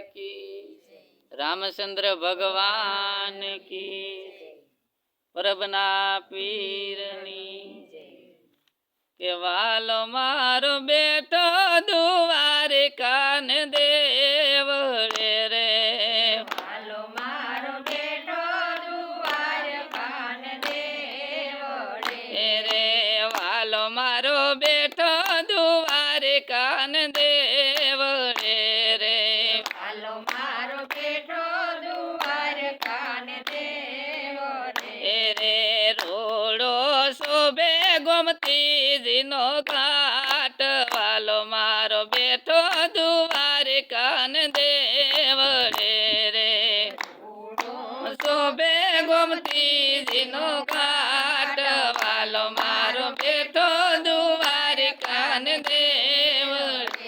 की, रामचंद्र भगवान की, प्रभना पीरनी के वालो मारो बेटो द्वारिका ने देवड़े रे, वालो मारो बेटो द्वारिका ने देवड़े रे वालो मारो बेटो द्वारिका ने देवड़े रे, वालो मारो बेटो द्वारिका ने देवड़े रे रोड़ो शोभे गोमती जीनो घाट, वालो मारो बेटो द्वारिका ने देवड़े रे, शोभे गोमती जीनो घाट, वालो मारो बेटो द्वारिका ने देवड़े,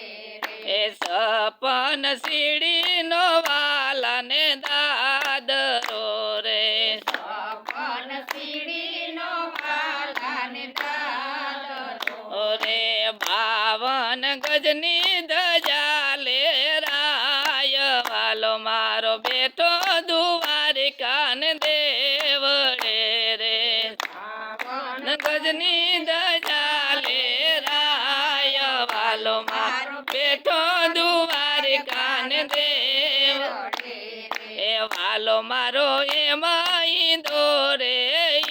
ए सपन सीढ़ी नो वाला ने दादरो रे, अपन सीढ़ी नो वाला ने दादरो ओरे 52 गजनी धजा ले राय, वालो मारो बेटो द्वारिका ने देवड़े रे, पावन गजनी धजा ले राय, वालो मारो बेटो द्वारिका ने देवड़े, ए वालो मारो ए माई दोरे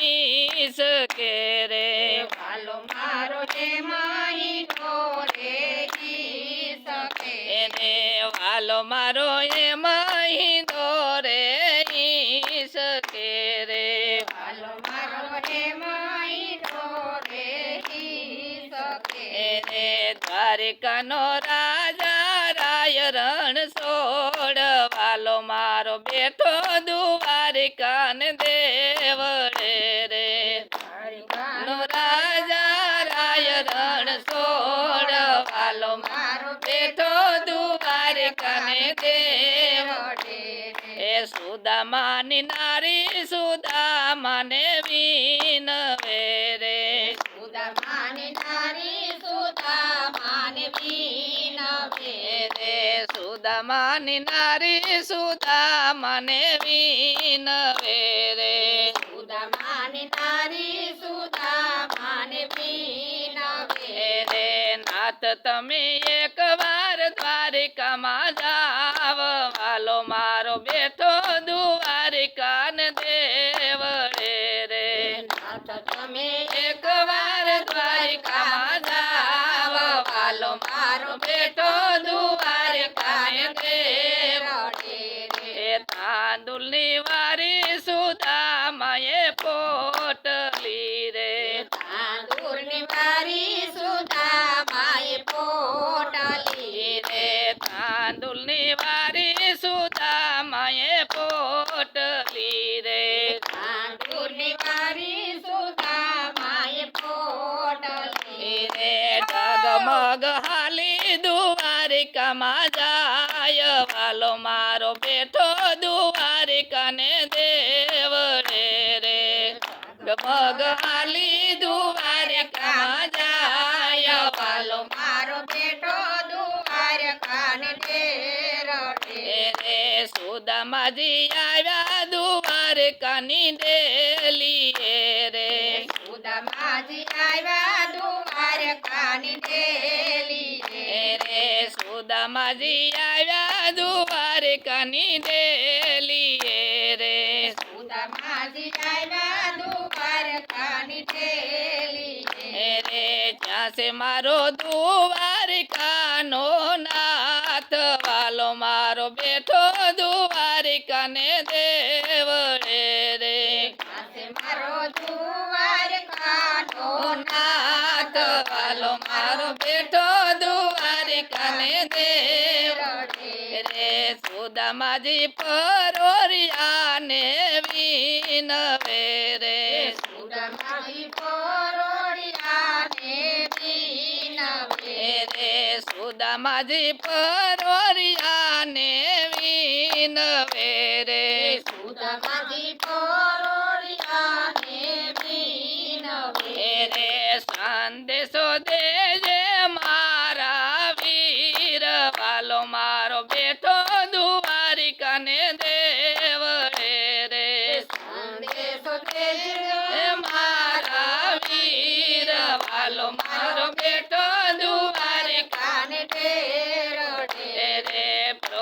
ईस के रे, वालो मारो जे माई ढोरे जी सके रे वालो मारो ए माई दोरे ईस के रे, वालो मारो जे माई ढोरे जी सके रे द्वारिका नो राजा राय रण सोड़, वालो मारो बेटो द्वारिका ने देवड़े रे, नो राजा राय रण सोड़, वालो मारो बेटो द्वारिका ने देवड़े, ए सुदामानी नारी सुदामा ने विनवे रे, सुदामाने नारी सुदामाने बीनवे रे सुदामानी नारी सुदामा ने विनवे रे, सुदामाने नारी सुदामाने बीनवे रे नाथ तमे एक बार द्वारिका માં જાવ, વાલો મારો બેઠો દ્વારિકા ને દેવળે રે, નાથ તમે એક વાર દ્વારિકા માં જાવ, વાલો મારો બેઠો દ્વારિકા ને દેવળે રે, તાંદુલની વારી સુદામાએ પોટલી રે, તાંદુરની વારી સુદામાએ પોટલી રે તાંદુલની વારી સુદામાએ પોટલી રે, તાંદુરની વારી સુદામાએ પોટલી રે ડગમગ હાલી દ્વારિકામાં જાય, વાલો મારો બેઠો દ્વારિકા ને દેવળે રે, ડગમગ હાલી દ્વારિકામાં જાય, વાલો મારો બેટો દ્વારકાને ડેરડે રે સુદામાજી આવ્યા દ્વારકાની ડેલી રે, સુદામાજી આવ્યા દ્વારકાની ડેલી રે સુદામાજી આવ્યા દ્વારકાની ડેલી રે, સુદામાજી આવ્યા દ્વારકાની ડેલી રે જ્યાં છે મારો દ્વારિકાનો નાથ, વાલો મારો બેઠો દ્વારિકાને દેવળે રે, પાસે મારો દ્વારકાનો નાથ વાલો મારો બેઠો દ્વારિકાને દેવળે રે, સુદામાજી પરોરિયાને વિનવે રે, સુદામાજી પરોડિયાને બીનવે રે સુદામાજી પરોરિયાને વિનવે રે, સુદામાજી પરોડિયાને બીનવે રે સંદેશો દેજે મારા વીર, વાલો મારો બેઠો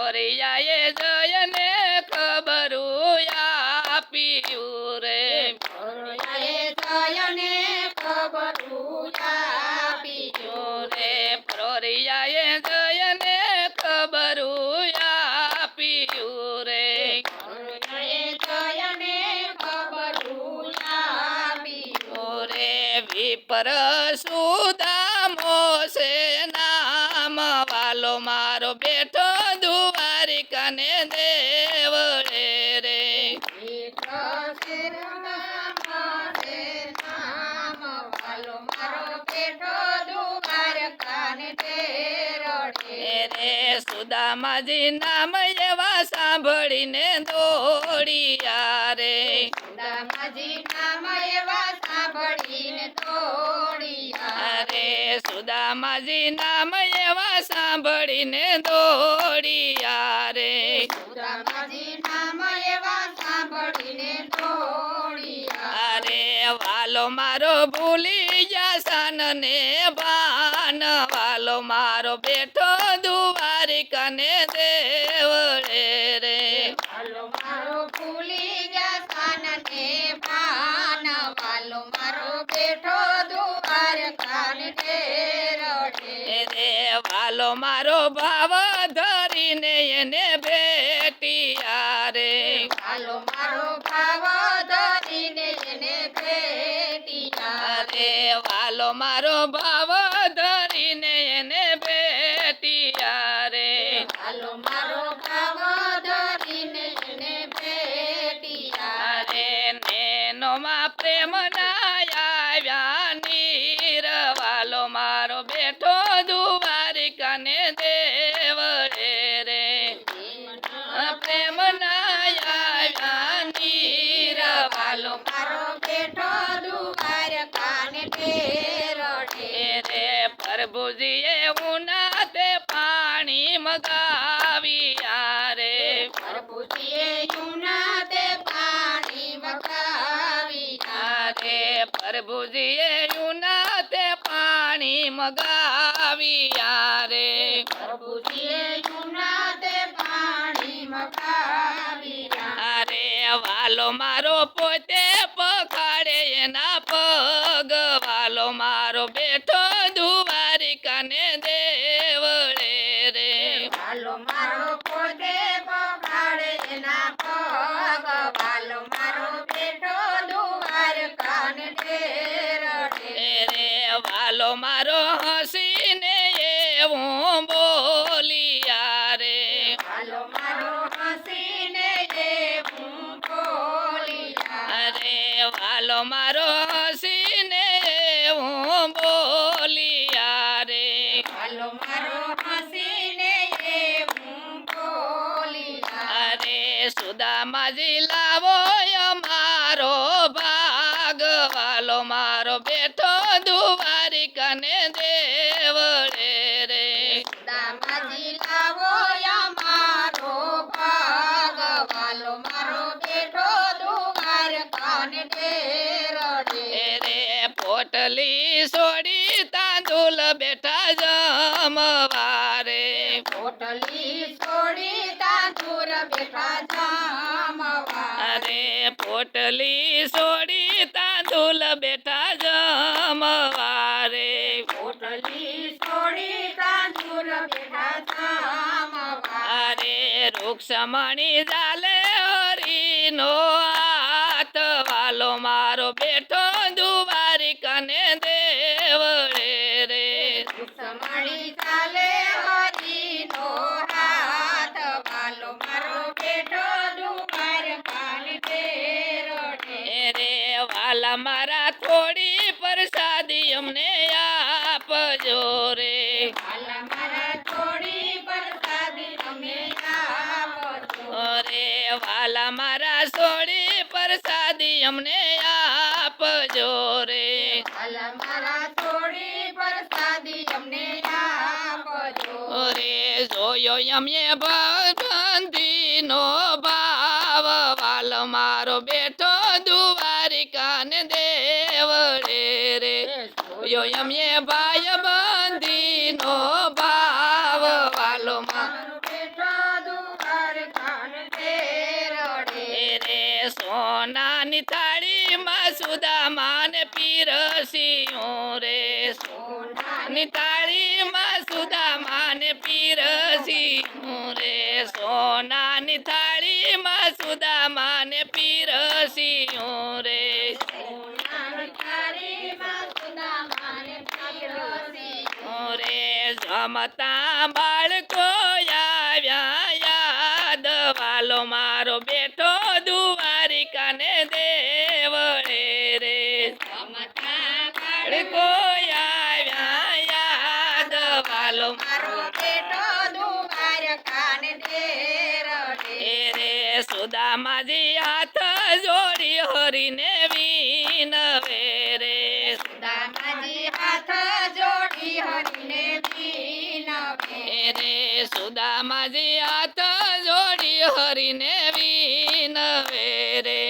પરોરિયાએ જયને ખબરું આપ્યું રે પરોરિયાએ જયને ખબરું આપ્યું રે પરોરિયાએ જયને ખબરું આપ્યું રે પરોરિયાએ જયને ખબરું આપ્યું રે વિપર સુદામો છે નામ વાલો મારો બેઠો દ્વારિકાને દેવળે રે રે સુદામાજી નામ એવા સાંભળીને દોડિયા રે અરે સુદામાજી નામ એવા સાંભળીને દોડિયા રે અરે વાલો મારો ભૂલી ગયા સાનને ભાન વાલો મારો બેઠો દ્વારિકાને દેવળે રે રે વાલો મારો ભાવ ધરીને એને ભેટિયા રે અરે વાલો મારો ભાવ ધરીને એને ભેટિયા રે અરે નેનોમાં પ્રેમ ના આવ્યા નીર વાલો મારો બેઠો દ્વારિકાને દેવળે રે પ્રેમ ના આવ્યા નીર વાલો રે પ્રભુજીએ ઉનાતે પાણી મગાવ્યા રે રે પ્રભુજીએ ઉનાતે પાણી મગાવ્યા રે અરે વાલો મારો પોતે પખાડે એના પગ વાલો મારો બેઠો દ્વારિકાને દેવળે રે રે વાલો મારો હસીને એવું બોલિયા રે અરે વાલો મારો હસીને એવું બોલિયા રે અરે સુદામાજી લાવો અમારો ભાગ વાલો મારો બેઠો દ્વારિકાને દેવળે રે રે પોટલી સોડી તાંદુલ બેઠા જમવારે અરે પોટલી સોડી તાંદુલ બેઠા જમવારે અરે રૂક્ષમણી જાલે હરીનો હાથ વાલો મારો બેઠો દ્વારિકાને દેવળે રે રે વાલા મારા થોડી પ્રસાદી અમને આપજો રે રે વાલા મારા થોડી પ્રસાદી અમને આપજો રે રે જોયો અમે ભગવંતીનો ભાવ વાલ મારો બેઠો દ્વારિકાને દેવળે રે જોયો અમે ભાઈ બંધીનો ભાવ વાલો મારો સોનાની થાળીમાં સુદામાને પીરસ્યું રે સોનાની થાળીમાં સુદામાને પીરસ્યું રે સોનાની થાળીમાં સુદામાને પીરસ્યું રે રે જમતા બાળકો આવ્યા યાદ વાલો મારો બેઠો દ્વારિકાને દેવળે રે જમતા બાળકો આવ્યા યાદ વાલો મારો બેટો દ્વારકાને દેવળે રે સુદામાજી હાથ જોડી હરીને વિનવે રે દામાજી હાથ જોડી હરીને વિનવે રે સુદામાજી હાથ જોડી હરીને વિનવે રે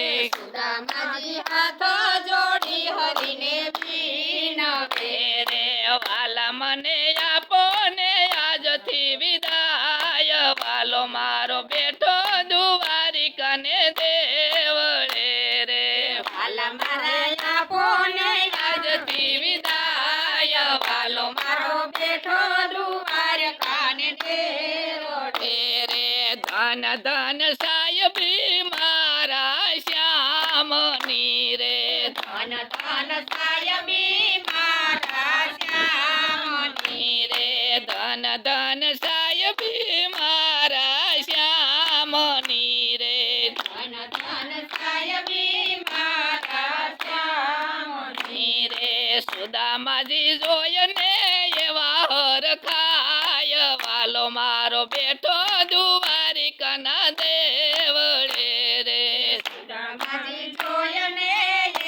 દામાજી હાથ જોડી હરીને વિનવે રે વાલા મને આપો ને આજથી વિદાય વાલો મારો બેઠો દ્વારિકાને દેવળે રે વાલા મારા આપો ને આજથી વિદાય વાલો મારો બેઠો દ્વારકાને દેવળે રે ધન ધન સાહેબી મારા શ્યામની રે ધન ધન સાયબી મારા શ્યામની રે ધન ધન સાહેબી મારા શ્યામની રે ધન ધન સાયબી મારા શ્યામની રે સુદામાજી જોયને એવા હરખાય વાલો મારો બેઠો દ્વારિકાના દેવળે રે દામાજી જોયને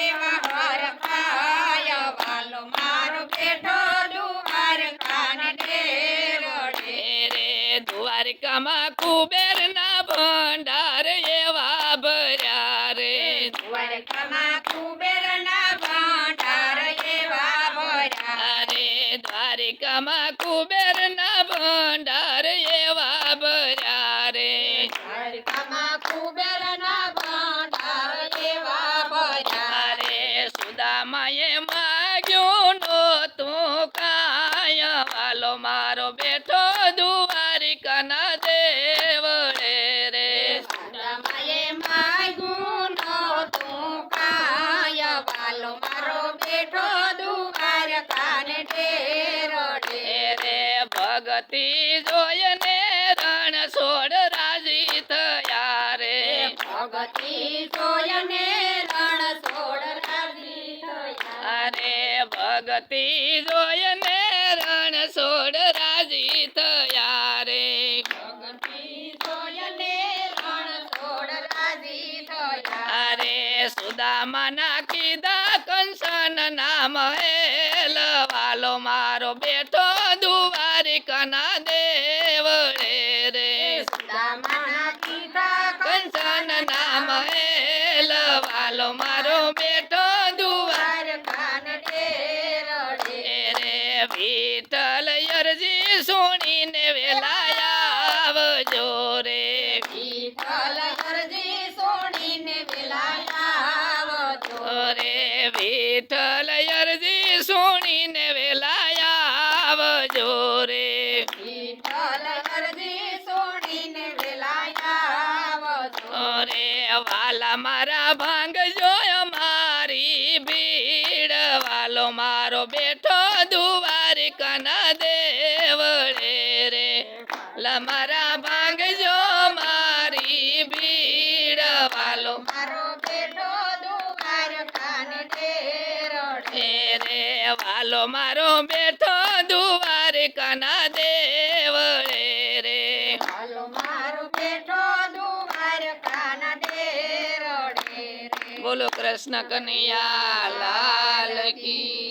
એવા હરખાય વાલો મારો બેઠો દ્વારકાને દેવળે રે દ્વારિકામાં કુબેરના ભંડાર એવા ભર્યા રે દ્વારકામાં કુબેરના ભંડાર એવા ભર્યા રે દ્વારિકામાં કુબેરના ભંડાર એવા ભર્યા રે દ્વારકામાં કુબેરના ભંડાર એવા ભર્યા રે સુદામાએ માગ્યું નહોતું કાંઈ વાલો મારો બેઠો દ્વારિકાના દેવળે રે દામાએ માગ્યું નહોતું કાંઈ વાલો મારો બેઠો દ્વારકાને દેવળે રે ભગતિ જોયને રણ છોડ રાજી થયા રે ભગતિ જોયને રણ છોડ રાજી થયા અરે ભગતિ જોયને રણ છોડ રાજી થયા રે ભગતિ જોયને રણ છોડ રાજી થયા અરે સુદામાના કીધા કંસન નામ હેલ વાલો મારો બેઠો દ્વારિકાના દેવળે રે દામાના કીધા કંસન નામ હેલ વાલો મારો બેઠો દ્વારકાને દેવળે રે વિઠ્ઠલ અરજી સુણીને વેલાયા આવજો રે વિઠ્ઠલ અરજી સોણીને વેલાયા રે વિઠ્ઠલ અરજી સુણીને વેલાયા આવજો રે વિઠ્ઠલ અરજી સોણીને વેલાયા રે વાલા મારા ભાંગજો અમારી ભીડ વાલો મારો બેઠો દ્વારિકાના દેવળે રે મારા ભાંગજો મારી ભીડ વાલો મારો બેટો દ્વારકાને દેવળે રે વાલો મારો બેઠો દ્વારિકાના દેવળે રે હાલો મારો બેટો દ્વારકાના દેવળે રે બોલો કૃષ્ણ કનૈયા લાલ કી